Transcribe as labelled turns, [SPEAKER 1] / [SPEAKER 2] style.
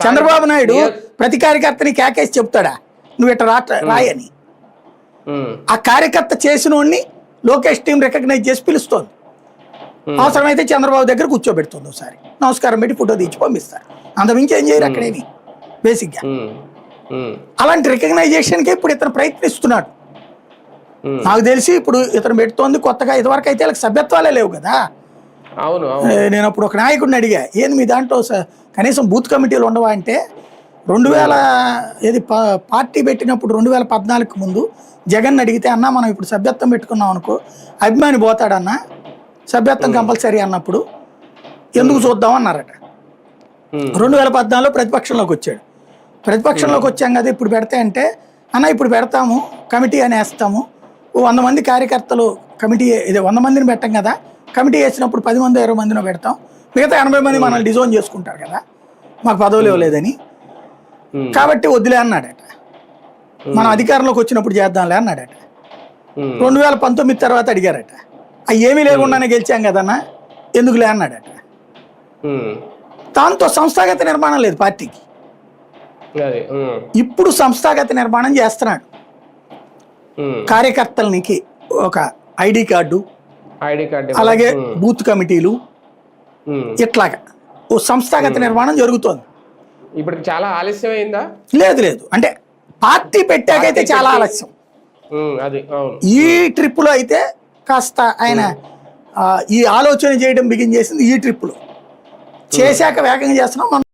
[SPEAKER 1] చంద్రబాబు నాయుడు ప్రతి కార్యకర్తని కేకేసి చెప్తాడా నువ్వు ఇట్లా రాయని. ఆ కార్యకర్త చేసినోడిని లోకేష్ టీం రికగ్నైజ్ చేసి పిలుస్తోంది. అవసరమైతే చంద్రబాబు దగ్గర కూర్చోబెడుతుంది, ఒకసారి నమస్కారం పెట్టి ఫోటో తీసి పంపిస్తారు. అంతమించి ఏం చేయరు అక్కడేమి బేసిక్గా. అలాంటి రికగ్నైజేషన్కి ఇప్పుడు ఇతను ప్రయత్నిస్తున్నాడు. నాకు తెలిసి ఇప్పుడు ఇతను పెడుతోంది కొత్తగా. ఇదివరకు అయితే వీళ్ళకి సభ్యత్వాలే లేవు కదా.
[SPEAKER 2] అవును,
[SPEAKER 1] నేను అప్పుడు ఒక నాయకుడిని అడిగా, ఏంది మీ దాంట్లో కనీసం బూత్ కమిటీలు ఉండవా అంటే, 2000 పార్టీ పెట్టినప్పుడు 2014 ముందు జగన్ అడిగితే, అన్న మనం ఇప్పుడు సభ్యత్వం పెట్టుకున్నాం అనుకో అభిమాని పోతాడన్న, సభ్యత్వం కంపల్సరీ అన్నప్పుడు ఎందుకు చూద్దాం అన్నారట. 2014లో ప్రతిపక్షంలోకి వచ్చాడు. ప్రతిపక్షంలోకి వచ్చాం కదా ఇప్పుడు పెడితే అంటే, అన్న ఇప్పుడు పెడతాము కమిటీ అని వేస్తాము, 100 మంది కార్యకర్తలు కమిటీ, ఇది 100 మందిని పెట్టాం కదా, కమిటీ వేసినప్పుడు 10 మంది 20 మందినో పెడతాం, మిగతా 80 మంది మనల్ని డిజోన్ చేసుకుంటారు కదా, మాకు పదవులు ఇవ్వలేదని, కాబట్టి వద్దులే అన్నాడట. మనం అధికారంలోకి వచ్చినప్పుడు చేద్దాంలే అన్నాడట. 2019 తర్వాత అడిగారట, అవి ఏమీ లేకుండానే గెలిచాం కదన్నా ఎందుకులే అన్నాడట. దాంతో సంస్థాగత నిర్మాణం లేదు పార్టీకి. ఇప్పుడు సంస్థాగత నిర్మాణం చేస్తున్నాడు. కార్యకర్తలకి ఒక ఐడి కార్డు, అలాగే బూత్ కమిటీలు, ఇట్లాగా ఓ సంస్థాగత నిర్మాణం జరుగుతోంది.
[SPEAKER 2] ఇప్పుడు చాలా ఆలస్యం అయిందా?
[SPEAKER 1] లేదు లేదు, అంటే పార్టీ పెట్టాకైతే చాలా ఆలస్యం. ఈ ట్రిప్ లో అయితే కాస్త ఆయన ఈ ఆలోచన చేయడం బిగిన్ చేసింది ఈ ట్రిప్ లో. చేశాక వేగంగా చేస్తున్నాం.